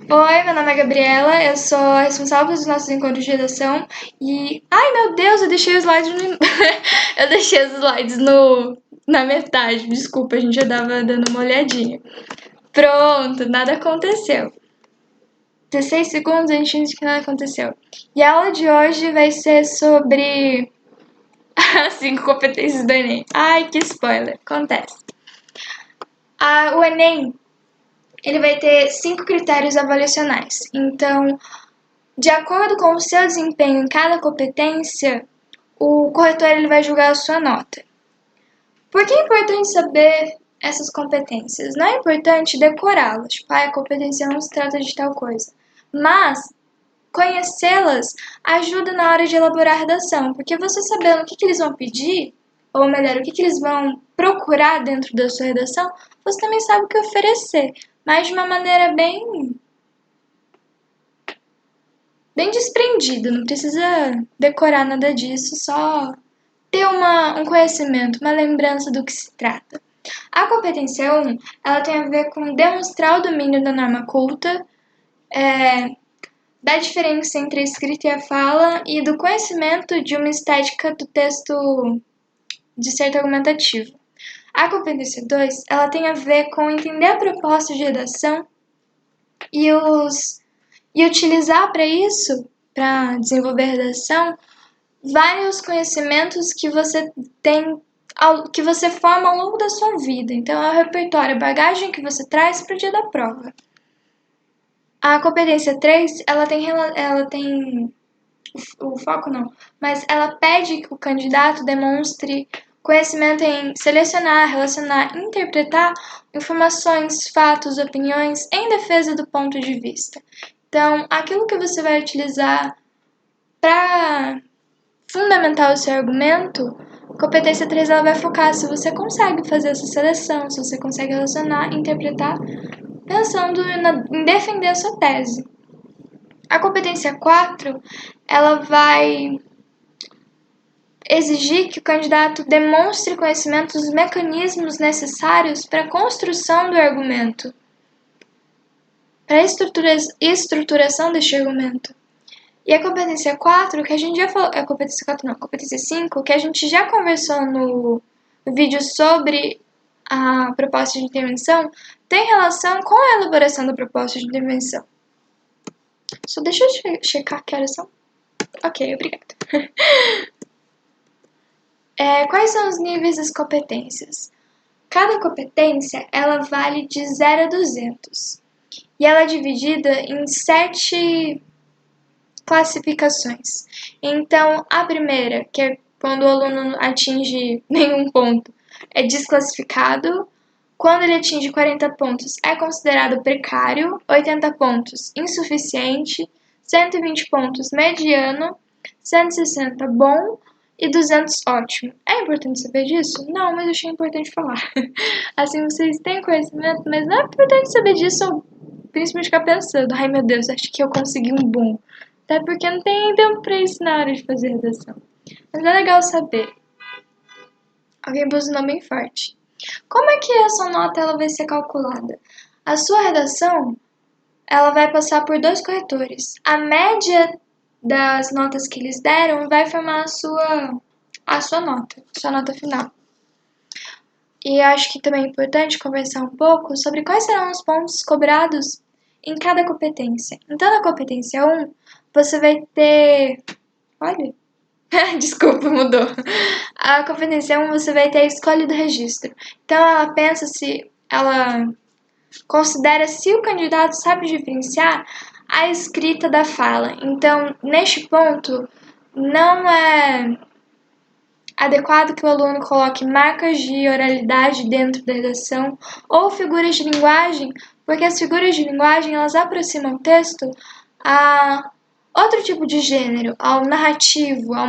Oi, meu nome é Gabriela, eu sou a responsável pelos nossos encontros de redação e... Ai, meu Deus, eu deixei os slides no... eu deixei os slides na metade, desculpa, a gente já tava dando uma olhadinha. Pronto, nada aconteceu. 16 segundos, a gente finge que nada aconteceu. E a aula de hoje vai ser sobre as 5 competências do Enem. Ai, que spoiler, acontece. O Enem, ele vai ter 5 critérios avaliacionais, então... De acordo com o seu desempenho em cada competência, o corretor ele vai julgar a sua nota. Por que é importante saber essas competências? Não é importante decorá-las, tipo, a competência não se trata de tal coisa. Mas conhecê-las ajuda na hora de elaborar a redação, porque você sabendo o que eles vão pedir, ou melhor, o que eles vão procurar dentro da sua redação, você também sabe o que oferecer, mas de uma maneira bem desprendido, não precisa decorar nada disso, só ter um conhecimento, uma lembrança do que se trata. A competência 1, ela tem a ver com demonstrar o domínio da norma culta, da diferença entre a escrita e a fala e do conhecimento de uma estética do texto disserto argumentativo. A competência 2, ela tem a ver com entender a proposta de redação e utilizar para isso, para desenvolver a redação, vários conhecimentos que você tem, que você forma ao longo da sua vida. Então, é o repertório, a bagagem que você traz para o dia da prova. A competência 3, ela tem o foco não, mas ela pede que o candidato demonstre conhecimento em selecionar, relacionar, interpretar informações, fatos, opiniões em defesa do ponto de vista. Então, aquilo que você vai utilizar para fundamentar o seu argumento, a competência 3 ela vai focar se você consegue fazer essa seleção, se você consegue relacionar, interpretar, pensando em defender a sua tese. A competência 4, ela vai exigir que o candidato demonstre conhecimento dos mecanismos necessários para a construção do argumento, para a estruturação deste argumento. E a competência 4, que a gente já falou, a competência 4 não, a competência 5, que a gente já conversou no vídeo sobre a proposta de intervenção, tem relação com a elaboração da proposta de intervenção. Só deixa eu checar que horas são. Ok, obrigada. Quais são os níveis das competências? Cada competência, ela vale de 0 a 200. E ela é dividida em 7 classificações. Então, a primeira, que é quando o aluno atinge nenhum ponto, é desclassificado. Quando ele atinge 40 pontos, é considerado precário, 80 pontos, insuficiente, 120 pontos, mediano, 160, bom e 200, ótimo. É importante saber disso? Não, mas eu achei importante falar. Assim, vocês têm conhecimento, mas não é importante saber disso, principalmente ficar pensando, ai meu Deus, acho que eu consegui um bom. Até porque não tem tempo pra isso na hora de fazer redação. Mas é legal saber. Alguém buzinou bem forte. Como é que a sua nota ela vai ser calculada? A sua redação ela vai passar por 2 corretores. A média das notas que eles deram vai formar a sua nota final. E acho que também é importante conversar um pouco sobre quais serão os pontos cobrados em cada competência. Então, na competência 1, você vai ter... Olha... Desculpa, mudou. A competência 1, você vai ter a escolha do registro. Então, ela pensa se... Ela considera se o candidato sabe diferenciar a escrita da fala. Então, neste ponto, não é adequado que o aluno coloque marcas de oralidade dentro da redação ou figuras de linguagem, porque as figuras de linguagem elas aproximam o texto a outro tipo de gênero, ao narrativo, a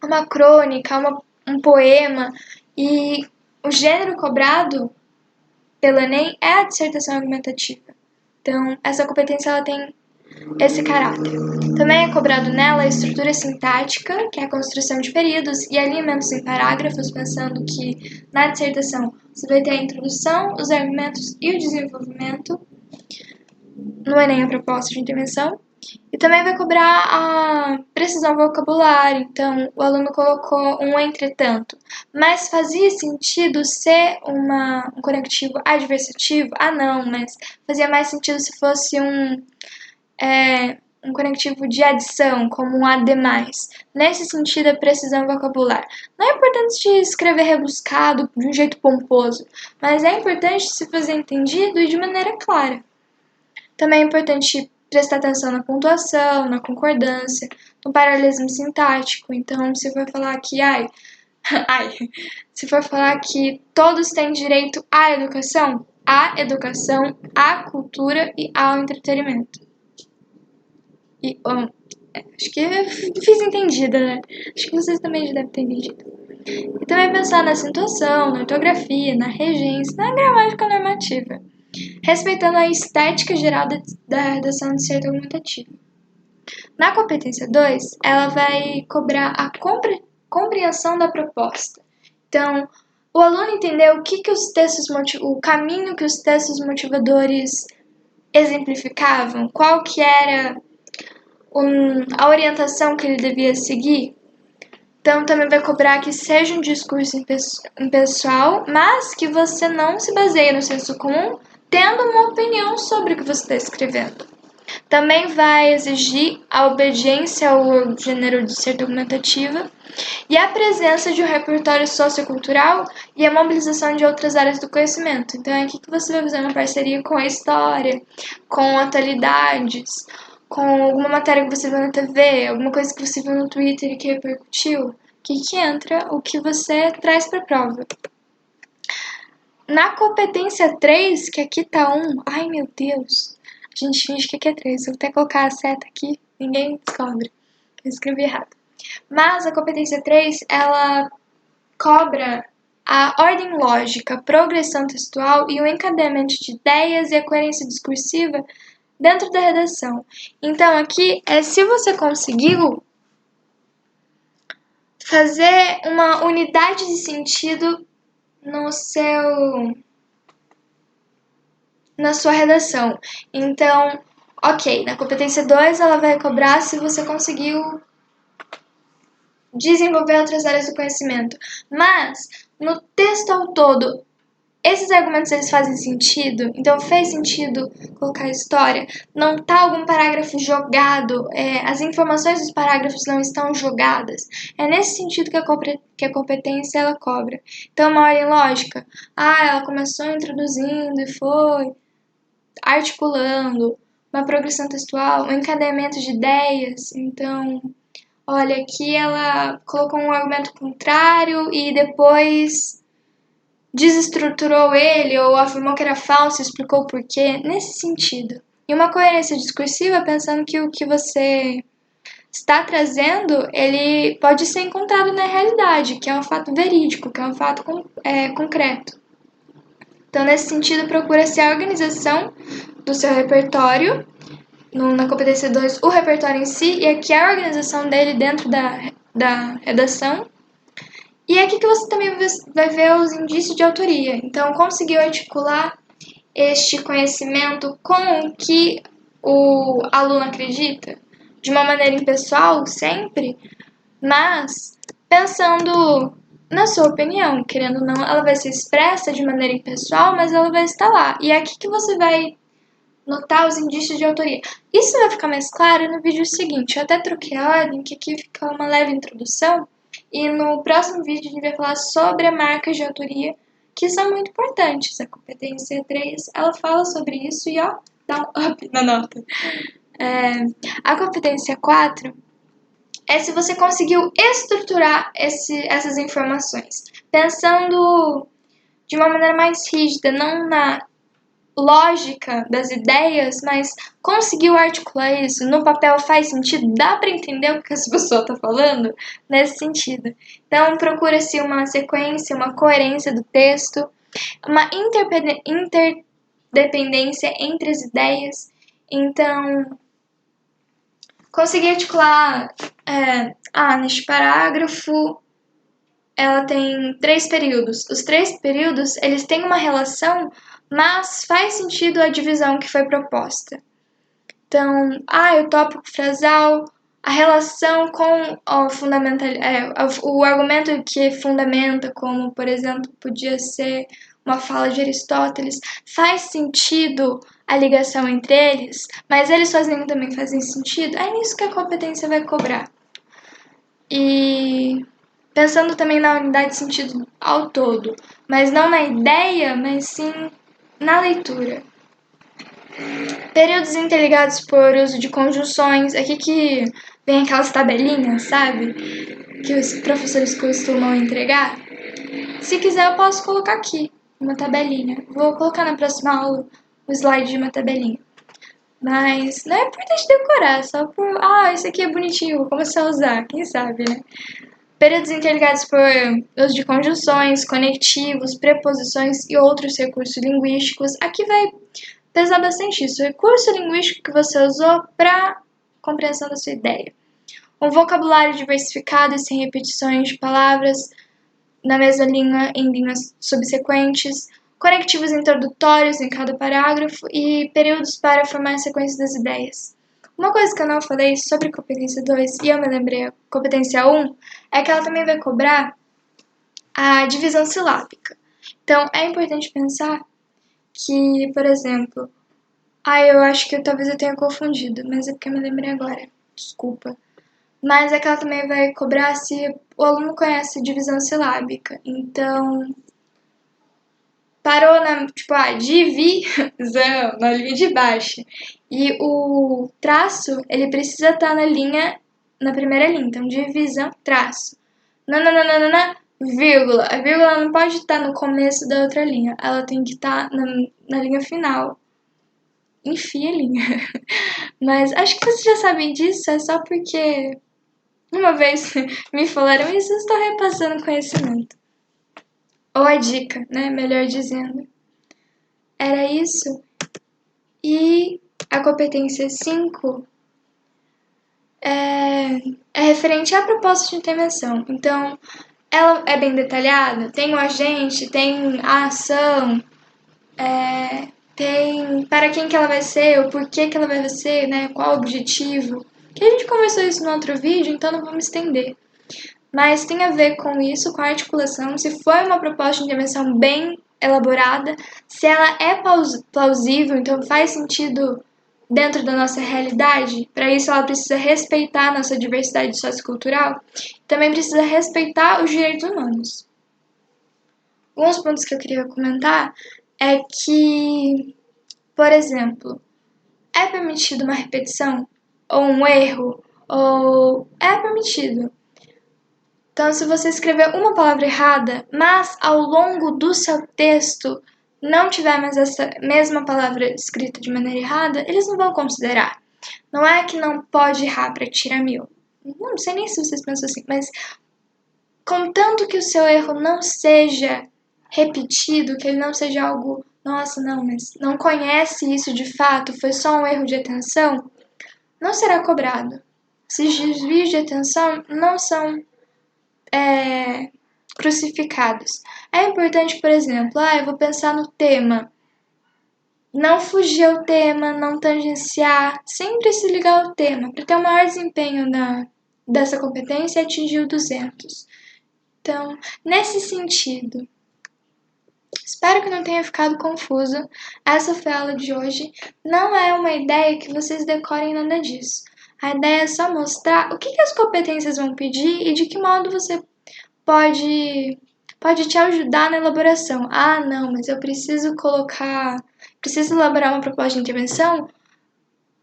uma crônica, um poema, e o gênero cobrado pelo Enem é a dissertação argumentativa. Então, essa competência ela tem esse caráter. Também é cobrado nela a estrutura sintática, que é a construção de períodos e alinhamentos em parágrafos, pensando que na dissertação você vai ter a introdução, os argumentos e o desenvolvimento. no Enem a proposta de intervenção. E também vai cobrar a precisão vocabular. Então, o aluno colocou um entretanto. Mas fazia sentido ser um conectivo adversativo? Ah, não, mas fazia mais sentido se fosse um conectivo de adição, como um ademais. Nesse sentido, a precisão vocabular. Não é importante de escrever rebuscado de um jeito pomposo, mas é importante se fazer entendido e de maneira clara. Também é importante prestar atenção na pontuação, na concordância, no paralelismo sintático. Então, se for falar que, se for falar que todos têm direito à educação, à cultura e ao entretenimento. E, acho que eu fiz entendida, né? Acho que vocês também já devem ter entendido. E também pensar na acentuação, na ortografia, na regência, na gramática normativa, respeitando a estética geral da redação do ser argumentativo. Na competência 2, ela vai cobrar a compreensão da proposta. Então, o aluno entendeu o caminho que os textos motivadores exemplificavam, qual que era a orientação que ele devia seguir. Então, também vai cobrar que seja um discurso impessoal, mas que você não se baseie no senso comum, tendo uma opinião sobre o que você está escrevendo. Também vai exigir a obediência ao gênero de certa argumentativa e a presença de um repertório sociocultural e a mobilização de outras áreas do conhecimento. Então, é aqui que você vai fazer uma parceria com a história, com atualidades, com alguma matéria que você viu na TV, alguma coisa que você viu no Twitter e que repercutiu. Que entra o que você traz para a prova. Na competência 3, que aqui tá 1, ai meu Deus, a gente finge que aqui é 3, se eu até colocar a seta aqui, ninguém descobre, eu escrevi errado. Mas a competência 3, ela cobra a ordem lógica, a progressão textual e o encadeamento de ideias e a coerência discursiva dentro da redação. Então aqui se você conseguiu fazer uma unidade de sentido na sua redação. Então, ok, na competência 2 ela vai cobrar se você conseguiu desenvolver outras áreas do conhecimento. Mas, no texto ao todo, esses argumentos eles fazem sentido? Então, fez sentido colocar história? Não está algum parágrafo jogado? As informações dos parágrafos não estão jogadas? É nesse sentido que a competência ela cobra. Então, uma ordem lógica. Ela começou introduzindo e foi articulando, uma progressão textual, um encadeamento de ideias. Então, olha, aqui ela colocou um argumento contrário e depois desestruturou ele ou afirmou que era falso, explicou o porquê, nesse sentido. E uma coerência discursiva pensando que o que você está trazendo, ele pode ser encontrado na realidade, que é um fato verídico, que é um fato concreto. Então, nesse sentido, procura-se a organização do seu repertório, na competência 2, o repertório em si, e aqui a organização dele dentro da redação. E é aqui que você também vai ver os indícios de autoria. Então, conseguiu articular este conhecimento com o que o aluno acredita, de uma maneira impessoal, sempre, mas pensando na sua opinião, querendo ou não, ela vai ser expressa de maneira impessoal, mas ela vai estar lá. E é aqui que você vai notar os indícios de autoria. Isso vai ficar mais claro no vídeo seguinte. Eu até troquei a ordem, que aqui fica uma leve introdução. E no próximo vídeo a gente vai falar sobre as marcas de autoria, que são muito importantes. A competência 3, ela fala sobre isso e dá um up na nota. A competência 4 é se você conseguiu estruturar essas informações, pensando de uma maneira mais rígida, não na lógica das ideias, mas conseguiu articular isso no papel, faz sentido, dá para entender o que essa pessoa está falando nesse sentido. Então procura-se uma sequência, uma coerência do texto, uma interdependência entre as ideias. Então conseguir articular neste parágrafo ela tem 3 períodos. Os 3 períodos eles têm uma relação, mas faz sentido a divisão que foi proposta. Então, o tópico frasal, a relação com o fundamental, o argumento que fundamenta, como, por exemplo, podia ser uma fala de Aristóteles, faz sentido a ligação entre eles, mas eles sozinhos também fazem sentido, é nisso que a competência vai cobrar. E pensando também na unidade de sentido ao todo, mas não na ideia, mas sim na leitura. Períodos interligados por uso de conjunções, aqui que vem aquelas tabelinhas, sabe? Que os professores costumam entregar. Se quiser, eu posso colocar aqui uma tabelinha. Vou colocar na próxima aula o slide de uma tabelinha. Mas não é importante decorar, só por. Isso aqui é bonitinho, vou começar a usar, quem sabe, né? Períodos interligados por uso de conjunções, conectivos, preposições e outros recursos linguísticos. Aqui vai pesar bastante isso. O recurso linguístico que você usou para compreensão da sua ideia. Um vocabulário diversificado e sem repetições de palavras na mesma língua em linhas subsequentes. Conectivos introdutórios em cada parágrafo e períodos para formar a sequência das ideias. Uma coisa que eu não falei sobre competência 2 e eu me lembrei a competência 1 é que ela também vai cobrar a divisão silábica. Então, é importante pensar que, por exemplo, eu acho que talvez eu tenha confundido, mas é porque eu me lembrei agora. Desculpa. Mas é que ela também vai cobrar se o aluno conhece divisão silábica. Então, parou na, divisão, na linha de baixo. E o traço, ele precisa estar na primeira linha. Então, divisão, traço. Nananana, vírgula. A vírgula não pode estar no começo da outra linha. Ela tem que estar na linha final. Enfim, a linha. Mas acho que vocês já sabem disso, é só porque uma vez me falaram isso, eu estou repassando conhecimento. Ou a dica, né? Melhor dizendo. Era isso. E a competência 5 é referente à proposta de intervenção. Então, ela é bem detalhada, tem o agente, tem a ação, tem para quem que ela vai ser, o porquê que ela vai ser, né? Qual o objetivo. Que a gente conversou isso no outro vídeo, então não vamos estender. Mas tem a ver com isso, com a articulação, se foi uma proposta de intervenção bem elaborada, se ela é plausível, então faz sentido dentro da nossa realidade. Para isso, ela precisa respeitar a nossa diversidade sociocultural, também precisa respeitar os direitos humanos. Alguns pontos que eu queria comentar é que, por exemplo, é permitido uma repetição ou um erro, ou é permitido. Então, se você escrever uma palavra errada, mas ao longo do seu texto não tiver mais essa mesma palavra escrita de maneira errada, eles não vão considerar. Não é que não pode errar para tirar 1000. Não sei nem se vocês pensam assim, mas contanto que o seu erro não seja repetido, que ele não seja algo, nossa, não, mas não conhece isso de fato, foi só um erro de atenção, não será cobrado. Esses desvios de atenção não são crucificados. É importante, por exemplo, eu vou pensar no tema. Não fugir ao tema, não tangenciar, sempre se ligar ao tema, para ter o maior desempenho dessa competência e atingir o 200. Então, nesse sentido, espero que não tenha ficado confuso. Essa foi a aula de hoje. Não é uma ideia que vocês decorem nada disso. A ideia é só mostrar o que as competências vão pedir e de que modo você pode te ajudar na elaboração. Não, mas eu preciso elaborar uma proposta de intervenção,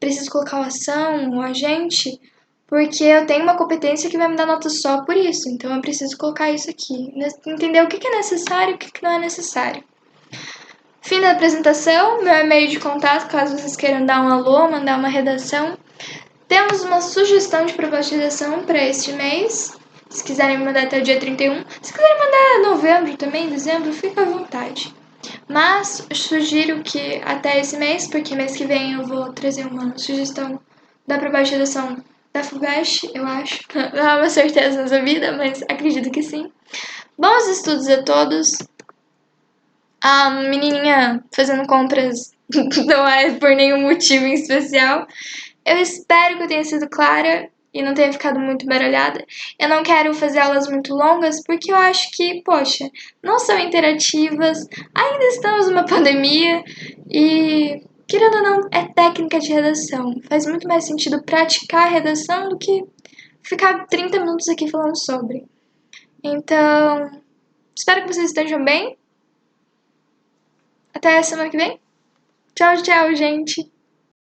preciso colocar o ação, o agente, porque eu tenho uma competência que vai me dar nota só por isso, então eu preciso colocar isso aqui. Entender o que é necessário e o que não é necessário. Fim da apresentação, meu e-mail de contato, caso vocês queiram dar um alô, mandar uma redação. Temos uma sugestão de proposta de redação para este mês. Se quiserem me mandar até o dia 31. Se quiserem mandar novembro também, dezembro, fica à vontade. Mas eu sugiro que até esse mês, porque mês que vem eu vou trazer uma sugestão da proposta de redação da FUVEST, eu acho. Não há uma certeza nessa vida, mas acredito que sim. Bons estudos a todos. A menininha fazendo compras Não é por nenhum motivo em especial. Eu espero que eu tenha sido clara e não tenha ficado muito baralhada. Eu não quero fazer aulas muito longas porque eu acho que, poxa, não são interativas, ainda estamos numa pandemia e, querendo ou não, é técnica de redação. Faz muito mais sentido praticar a redação do que ficar 30 minutos aqui falando sobre. Então, espero que vocês estejam bem. Até a semana que vem. Tchau, tchau, gente!